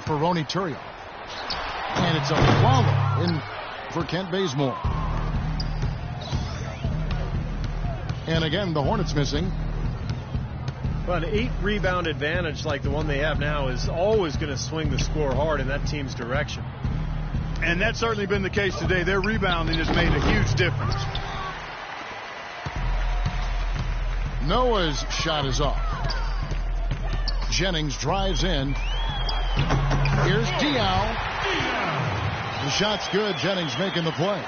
for Ronny Turio. And it's a follow in for Kent Bazemore. And again, the Hornets missing. Well, an 8-rebound advantage like the one they have now is always going to swing the score hard in that team's direction. And that's certainly been the case today. Their rebounding has made a huge difference. Noah's shot is off. Jennings drives in. Here's Diaw. The shot's good. Jennings making the play.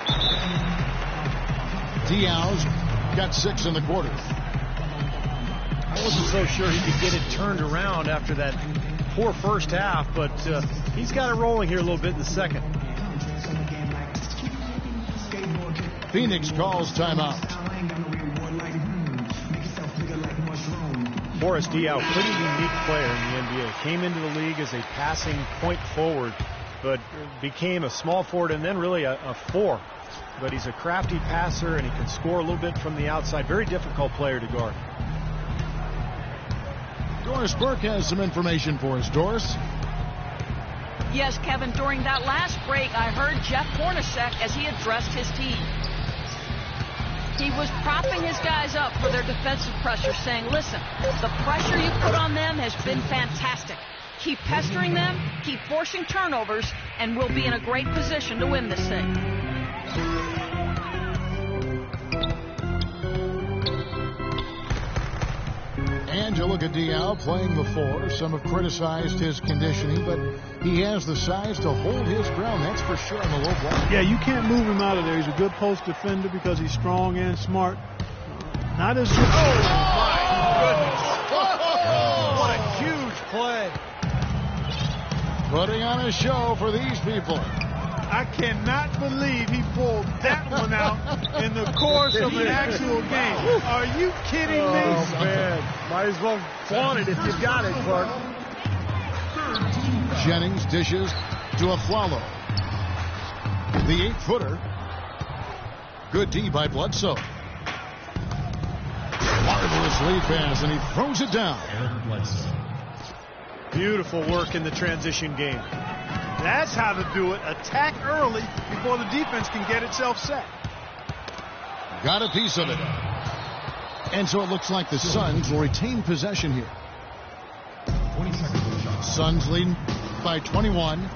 Diaw's got 6 in the quarter. I wasn't so sure he could get it turned around after that poor first half, but he's got it rolling here a little bit in the second. Phoenix calls timeout. Boris Diaw, pretty unique player in the NBA. Came into the league as a passing point forward, but became a small forward and then really a 4. But he's a crafty passer, and he can score a little bit from the outside. Very difficult player to guard. Doris Burke has some information for us. Doris? Yes, Kevin, during that last break, I heard Jeff Hornacek as he addressed his team. He was propping his guys up for their defensive pressure, saying, listen, the pressure you put on them has been fantastic. Keep pestering them, keep forcing turnovers, and we'll be in a great position to win this thing. Angela Diaw playing the 4. Some have criticized his conditioning, but he has the size to hold his ground, that's for sure, on the low block. Yeah, you can't move him out of there. He's a good post defender because he's strong and smart. Not as good. Oh, my goodness. What a huge play. Putting on a show for these people. I cannot believe he pulled that one out in the course of an actual game. Are you kidding me? Oh, man. Might as well flaunt it if you got it, Clark. Jennings dishes to Afflalo. The 8-footer. Good D by Bledsoe. Marvelous lead pass, and he throws it down. Beautiful work in the transition game. That's how to do it. Attack early before the defense can get itself set. Got a piece of it. And so it looks like the Suns will retain possession here. Suns leading by 21.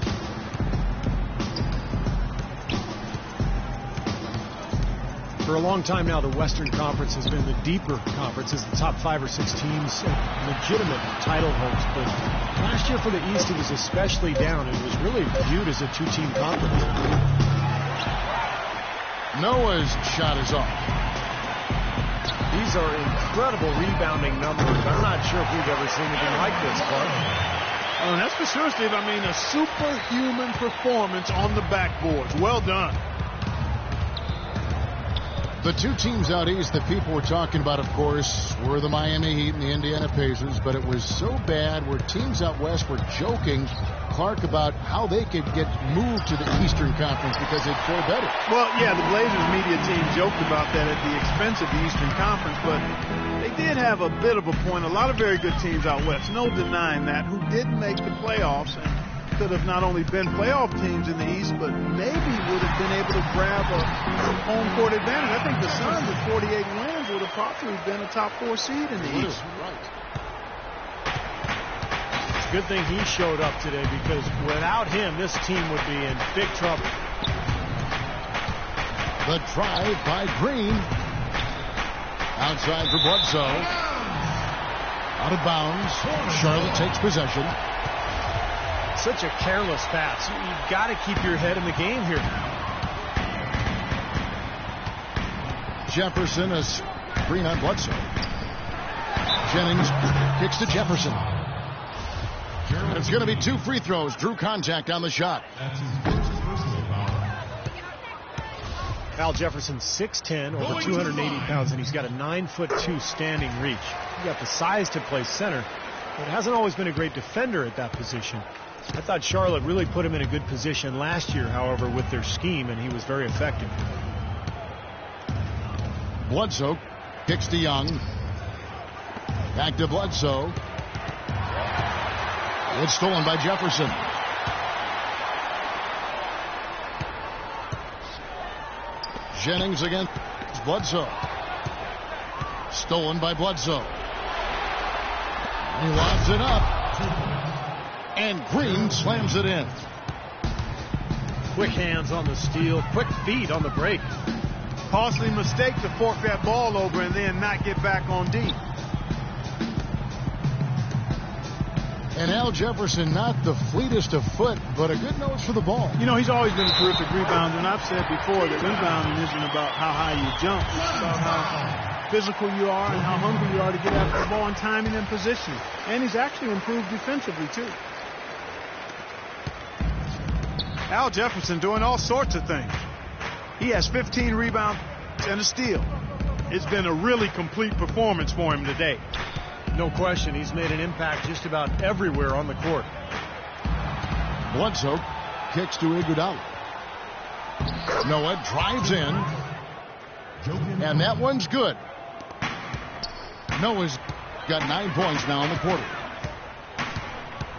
For a long time now, the Western Conference has been the deeper conference, as the top 5 or 6 teams legitimate title hopes. But last year for the East, it was especially down. It was really viewed as a 2-team conference. Noah's shot is off. These are incredible rebounding numbers. I'm not sure if we've ever seen anything like this, Clark. Oh, that's for sure, Steve. I mean, a superhuman performance on the backboards. Well done. The 2 teams out east that people were talking about, of course, were the Miami Heat and the Indiana Pacers, but it was so bad where teams out west were joking, Clark, about how they could get moved to the Eastern Conference because they'd feel better. Well, yeah, the Blazers media team joked about that at the expense of the Eastern Conference, but they did have a bit of a point. A lot of very good teams out west, no denying that, who didn't make the playoffs and could have not only been playoff teams in the East, but maybe would have been able to grab a home court advantage. I think the Suns at 48 wins would have probably been a top 4 seed in the East. Right. It's a good thing he showed up today, because without him, this team would be in big trouble. The drive by Green. Outside for Bledsoe. Out of bounds. Charlotte takes possession. Such a careless pass. You've got to keep your head in the game here. Jefferson, a screen on Bledsoe. Jennings kicks to Jefferson. And it's going to be 2 free throws. Drew contact on the shot. Al Jefferson, 6'10", over 280 pounds, and he's got a 9'2" standing reach. He's got the size to play center, but hasn't always been a great defender at that position. I thought Charlotte really put him in a good position last year, however, with their scheme, and he was very effective. Bledsoe kicks to Young. Back to Bledsoe. It's stolen by Jefferson. Jennings against Bledsoe. Stolen by Bledsoe. He lobs it up. And Green slams it in. Quick hands on the steal. Quick feet on the break. Costly mistake to fork that ball over and then not get back on deep. And Al Jefferson, not the fleetest of foot, but a good nose for the ball. You know, he's always been a terrific rebounder, and I've said before that rebounding isn't about how high you jump. It's about how physical you are and how hungry you are to get after the ball and timing and positioning. And he's actually improved defensively, too. Al Jefferson doing all sorts of things. He has 15 rebounds and a steal. It's been a really complete performance for him today. No question, he's made an impact just about everywhere on the court. Bledsoe kicks to Iguodala. Noah drives in. And that one's good. Noah's got 9 points now in the quarter.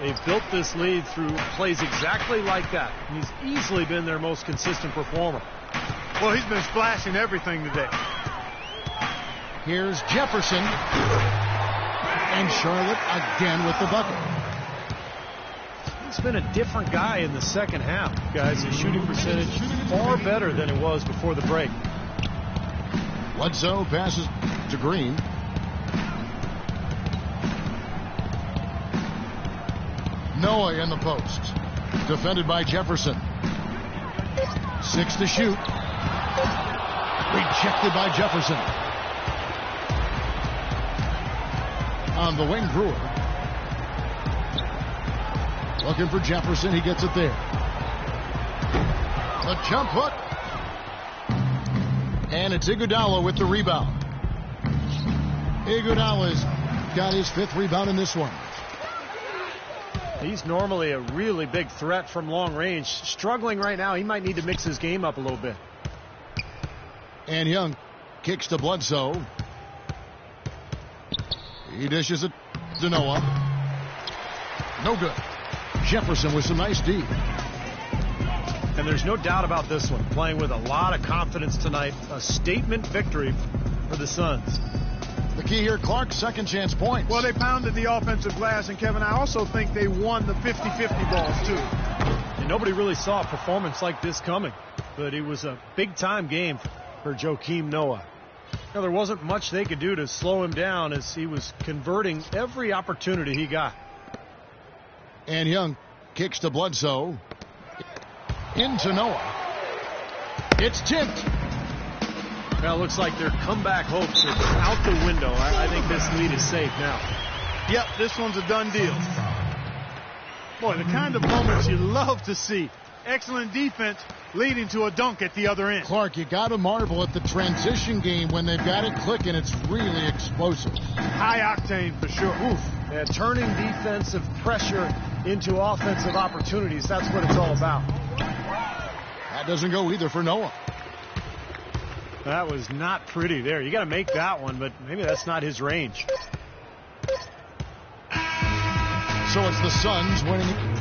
They've built this lead through plays exactly like that. He's easily been their most consistent performer. Well, he's been splashing everything today. Here's Jefferson. And Charlotte again with the bucket. He's been a different guy in the second half, guys. His shooting percentage far better than it was before the break. Bledsoe passes to Green. Noah in the post. Defended by Jefferson. 6 to shoot. Rejected by Jefferson. On the wing, Brewer. Looking for Jefferson. He gets it there. The jump hook. And it's Iguodala with the rebound. Iguodala's got his 5th rebound in this one. He's normally a really big threat from long range. Struggling right now. He might need to mix his game up a little bit. And Young kicks to Bledsoe. He dishes it to Noah. No good. Jefferson with some nice D. And there's no doubt about this one. Playing with a lot of confidence tonight. A statement victory for the Suns. The key here, Clark's second chance points. Well, they pounded the offensive glass, and Kevin, I also think they won the 50-50 balls, too. And nobody really saw a performance like this coming. But it was a big-time game for Joakim Noah. Now, there wasn't much they could do to slow him down as he was converting every opportunity he got. And Young kicks to Bledsoe. Into Noah. It's tipped. Well, it looks like their comeback hopes are out the window. I think this lead is safe now. Yep, this one's a done deal. Boy, the kind of moments you love to see. Excellent defense leading to a dunk at the other end. Clark, you got to marvel at the transition game when they've got it clicking. It's really explosive. High octane for sure. Oof. Yeah, turning defensive pressure into offensive opportunities. That's what it's all about. That doesn't go either for Noah. That was not pretty there. You got to make that one, but maybe that's not his range. So it's the Suns winning